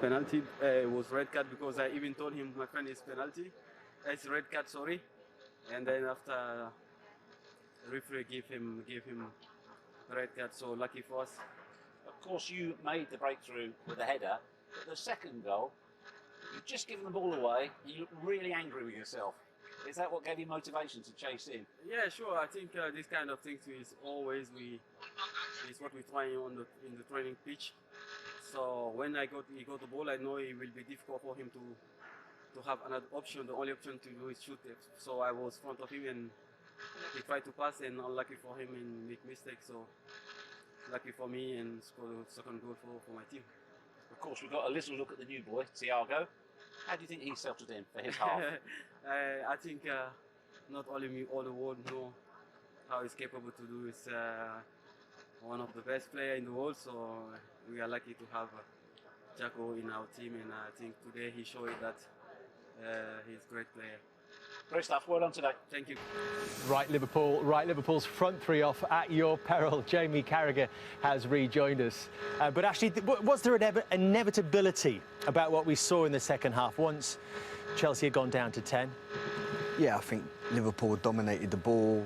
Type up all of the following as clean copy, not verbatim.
penalty. It was red card because I even told him, my friend, it's penalty. It's red card, sorry. And then after referee gave him red card, so lucky for us. Of course, you made the breakthrough with a header, but the second goal, you've just given the ball away, and you look really angry with yourself. Is that what gave you motivation to chase in? Yeah, sure. I think this kind of things is always is what we try in the training pitch. So when he got the ball, I know it will be difficult for him to have another option. The only option to do is shoot it. So I was in front of him and he tried to pass, and unlucky for him and make mistakes. So lucky for me and score the second goal for my team. Of course, we've got a little look at the new boy, Thiago. How do you think he settled in for his half? I think not only me, all the world know how he's capable to do. He's one of the best players in the world, so we are lucky to have Jaco in our team, and I think today he showed that he's a great player. Great stuff. Well done today. Thank you. Right, Liverpool. Right, Liverpool's front three off at your peril. Jamie Carragher has rejoined us. But actually, was there an inevitability about what we saw in the second half once Chelsea had gone down to 10? Yeah, I think Liverpool dominated the ball,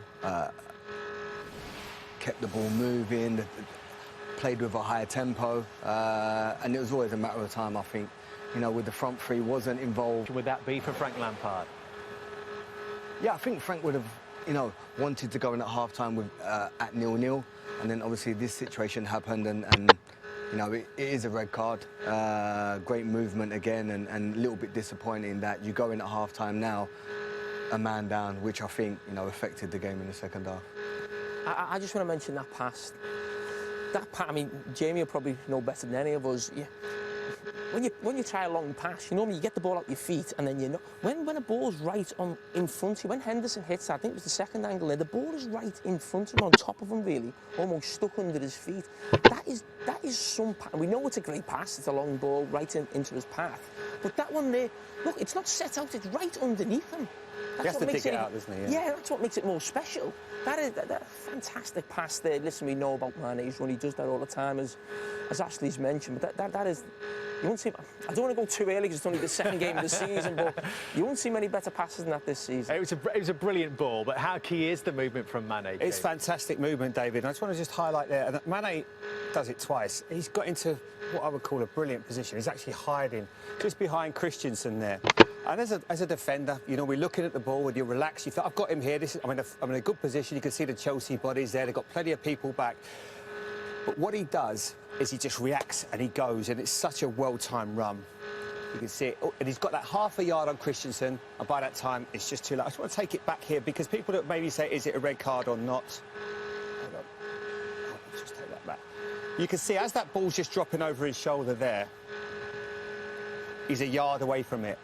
kept the ball moving, played with a higher tempo, and it was always a matter of time, I think. You know, with the front three wasn't involved. Would that be for Frank Lampard? Yeah, I think Frank would have, you know, wanted to go in at half-time with at 0-0, and then obviously this situation happened, and you know, it is a red card. Great movement again, and a little bit disappointing that you go in at half-time now, a man down, which I think, you know, affected the game in the second half. I just want to mention that pass. I mean, Jamie will probably know better than any of us. Yeah. When you try a long pass, you normally get the ball out your feet, and then you know when a ball's right in front of you. When Henderson hits that, I think it was the second angle there, the ball is right in front of him, on top of him, really, almost stuck under his feet. That is some pass. We know it's a great pass. It's a long ball right into his path, but that one there, look, it's not set out. It's right underneath him. He has to dig it out, doesn't he? Yeah, that's what makes it more special. That is that fantastic pass there. Listen, we know about Mane's run. He does that all the time, as Ashley's mentioned. But that is, you won't see. I don't want to go too early because it's only the second game of the season, but you won't see many better passes than that this season. It was a brilliant ball, but how key is the movement from Mane? It's fantastic movement, David. I just want to just highlight there that Mane does it twice. He's got into what I would call a brilliant position. He's actually hiding just behind Christensen there. And as a defender, you know, we're looking at the ball and you relax. You thought, I've got him here. I'm in a good position. You can see the Chelsea bodies there. They've got plenty of people back. But what he does is he just reacts and he goes, and it's such a well-timed run. You can see it. Oh, and he's got that half a yard on Christensen, and by that time, it's just too late. I just want to take it back here because people that maybe say, is it a red card or not? Hold on. Oh, let's just take that back. You can see as that ball's just dropping over his shoulder there, he's a yard away from it.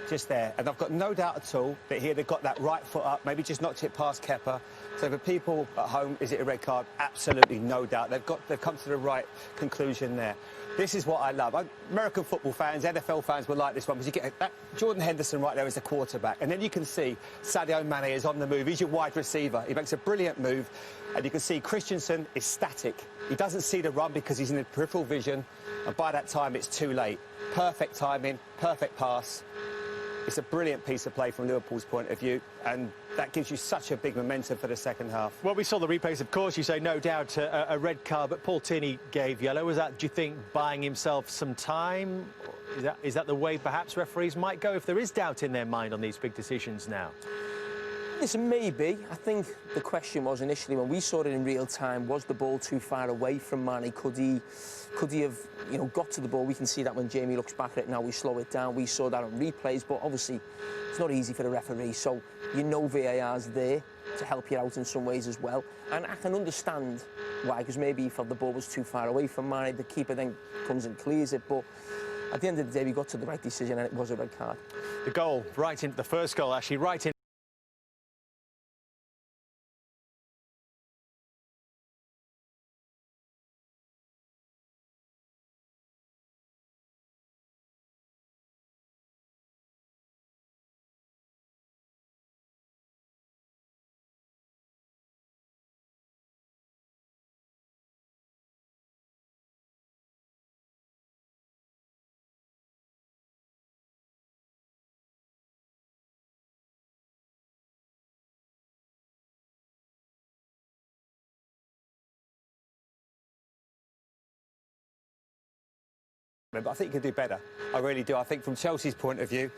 Just there, and I've got no doubt at all that here they've got that right foot up, maybe just knocked it past Kepa. So for people at home, is it a red card? Absolutely no doubt. They've come to the right conclusion there. This is what I love. American football fans, NFL fans will like this one because you get that Jordan Henderson right there as the quarterback, and then you can see Sadio Mane is on the move. He's your wide receiver. He makes a brilliant move, and you can see Christensen is static. He doesn't see the run because he's in the peripheral vision, and by that time it's too late. Perfect timing, perfect pass. It's a brilliant piece of play from Liverpool's point of view, and that gives you such a big momentum for the second half. Well, we saw the replays, of course. You say no doubt a red card, but Paul Tierney gave yellow. Was that, do you think, buying himself some time? Is that the way perhaps referees might go if there is doubt in their mind on these big decisions now? Listen, maybe. I think the question was initially when we saw it in real time, was the ball too far away from Mane? Could he have, you know, got to the ball? We can see that when Jamie looks back at it now, we slow it down. We saw that on replays, but obviously it's not easy for the referee. So you know VAR's there to help you out in some ways as well. And I can understand why, because maybe he felt the ball was too far away from Mane. The keeper then comes and clears it, but at the end of the day, we got to the right decision and it was a red card. The goal, right in the first goal, actually, right in. But I think he can do better. I really do. I think from Chelsea's point of view,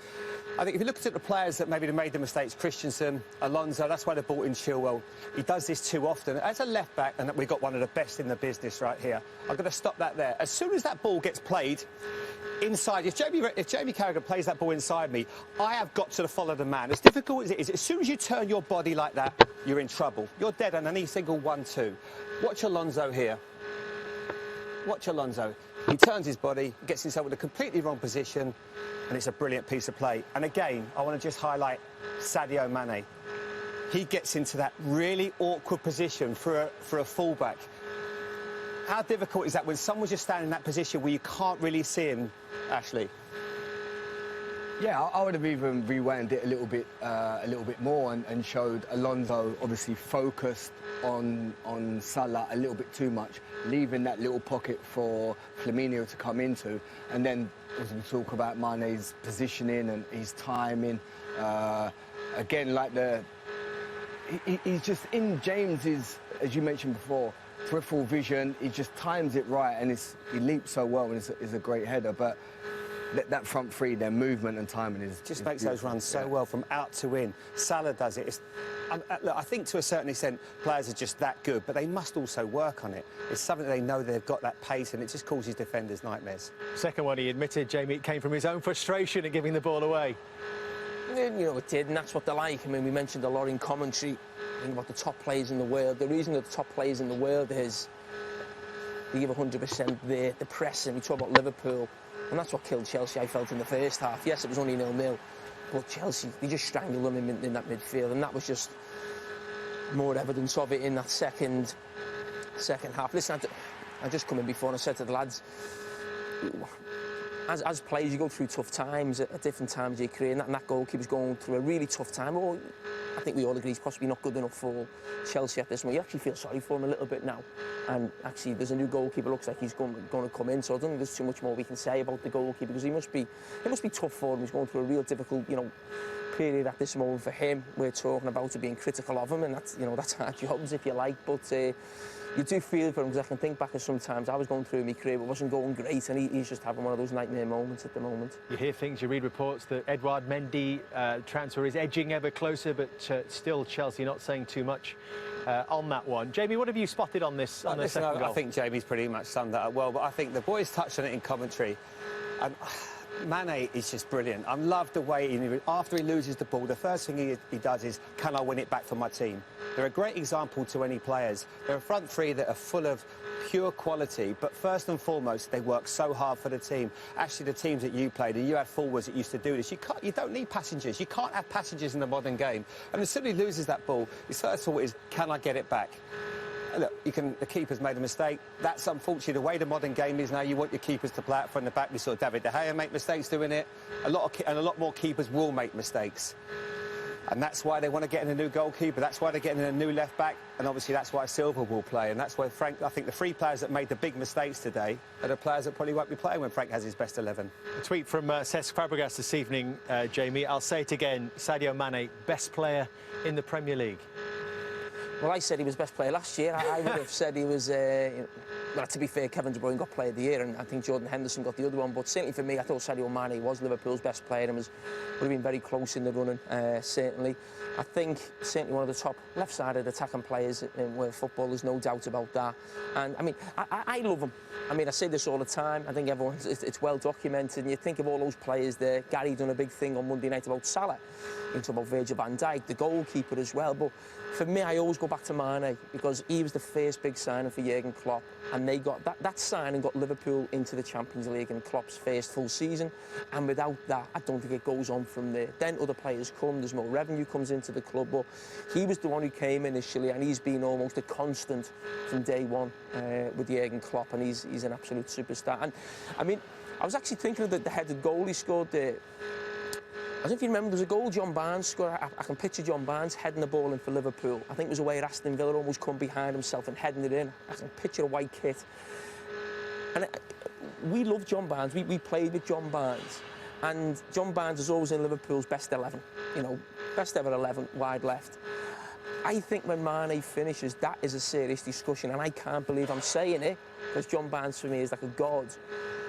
I think if you look at the players that maybe made the mistakes, Christensen, Alonso, that's why they brought in Chilwell. He does this too often. As a left-back, and we've got one of the best in the business right here, I'm going to stop that there. As soon as that ball gets played inside, if Jamie Carragher plays that ball inside me, I have got to follow the man. As difficult as it is, as soon as you turn your body like that, you're in trouble. You're dead on any single 1-2. Watch Alonso here. Watch Alonso. He turns his body, gets himself in a completely wrong position, and it's a brilliant piece of play. And again, I want to just highlight Sadio Mane. He gets into that really awkward position for a fullback. How difficult is that when someone's just standing in that position where you can't really see him, Ashley? Yeah, I would have even rewound it a little bit more and showed Alonso obviously focused on Salah a little bit too much, leaving that little pocket for Firmino to come into, and then as we talk about Mane's positioning and his timing, again, like he's just in James's, as you mentioned before, peripheral vision. He just times it right, and he leaps so well, and it's a great header, but. That front three, their movement and timing just makes those runs so well from out to in. Salah does it. Look, I think to a certain extent players are just that good, but they must also work on it. It's something that they know they've got that pace, and it just causes defenders nightmares. Second one, he admitted, Jamie, it came from his own frustration at giving the ball away. You know, it did, and that's what they like. I mean, we mentioned a lot in commentary about the top players in the world. The reason that the top players in the world is they give 100% there, the pressing. We talk about Liverpool. And that's what killed Chelsea, I felt, in the first half. Yes, it was only 0-0, but Chelsea, they just strangled them in that midfield, and that was just more evidence of it in that second half. Listen, I just come in before and I said to the lads, as players, you go through tough times at different times of your career, and that goalkeeper's going through a really tough time. Or I think we all agree he's possibly not good enough for Chelsea at this moment. You actually feel sorry for him a little bit now. And actually, there's a new goalkeeper. Looks like he's going to come in. So I don't think there's too much more we can say about the goalkeeper, because it must be tough for him. He's going through a real difficult, period at this moment for him. We're talking about being critical of him, and that's our jobs, if you like. But you do feel for him, because I can think back at sometimes I was going through my career, but it wasn't going great, and he's just having one of those nightmare moments at the moment. You hear things, you read reports that Edouard Mendy transfer is edging ever closer, but still Chelsea not saying too much on that one. Jamie, what have you spotted on this? On the second goal? I think Jamie's pretty much summed that up well, but I think the boys touched on it in commentary. Mane is just brilliant. I love the way, after he loses the ball, the first thing he does is, can I win it back for my team? They're a great example to any players. They're a front three that are full of pure quality, but first and foremost, they work so hard for the team. Actually, the teams that you played, and you had forwards that used to do this, you don't need passengers. You can't have passengers in the modern game. And as soon as he loses that ball, his first thought is, can I get it back? Look, the keeper's made a mistake. That's unfortunately the way the modern game is now. You want your keepers to play out from the back. We saw David De Gea make mistakes doing it. A lot more keepers will make mistakes. And that's why they want to get in a new goalkeeper. That's why they're getting in a new left-back. And obviously that's why Silva will play. And that's why I think the three players that made the big mistakes today are the players that probably won't be playing when Frank has his best 11. A tweet from Cesc Fabregas this evening, Jamie. I'll say it again, Sadio Mane, best player in the Premier League. Well, I said he was best player last year. I would have said he was... well, to be fair, Kevin De Bruyne got player of the year, and I think Jordan Henderson got the other one. But certainly for me, I thought Sadio Mane was Liverpool's best player and would have been very close in the running, certainly. I think certainly one of the top left-sided attacking players in world football, there's no doubt about that. And, I mean, I love him. I mean, I say this all the time. I think it's well documented. And you think of all those players there. Gary done a big thing on Monday night about Salah. You talk about Virgil van Dijk, the goalkeeper as well. But for me, I always go back to Mane, because he was the first big signing for Jurgen Klopp, and they got that signing got Liverpool into the Champions League in Klopp's first full season. And without that, I don't think it goes on from there. Then other players come, there's more revenue comes into the club, but he was the one who came initially, and he's been almost a constant from day one with Jurgen Klopp, and he's an absolute superstar. And I mean, I was actually thinking of the headed goal he scored there. I don't know if you remember, there was a goal John Barnes scored. I can picture John Barnes heading the ball in for Liverpool. I think it was away at Aston Villa, almost come behind himself and heading it in. I can picture a white kit. And we love John Barnes. We played with John Barnes. And John Barnes is always in Liverpool's best 11. Best ever 11, wide left. I think when Mane finishes, that is a serious discussion. And I can't believe I'm saying it, because John Barnes for me is like a god.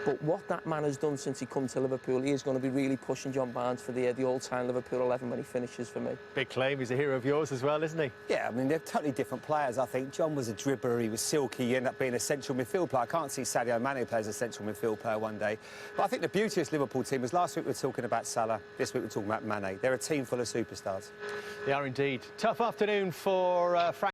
But what that man has done since he come to Liverpool, he is going to be really pushing John Barnes for the all-time Liverpool 11 when he finishes for me. Big claim. He's a hero of yours as well, isn't he? Yeah, I mean, they're totally different players, I think. John was a dribbler, he was silky, he ended up being a central midfield player. I can't see Sadio Mane play as a central midfield player one day. But I think the beauty of this Liverpool team is last week we were talking about Salah, this week we're talking about Mane. They're a team full of superstars. They are indeed. Tough afternoon for Frank.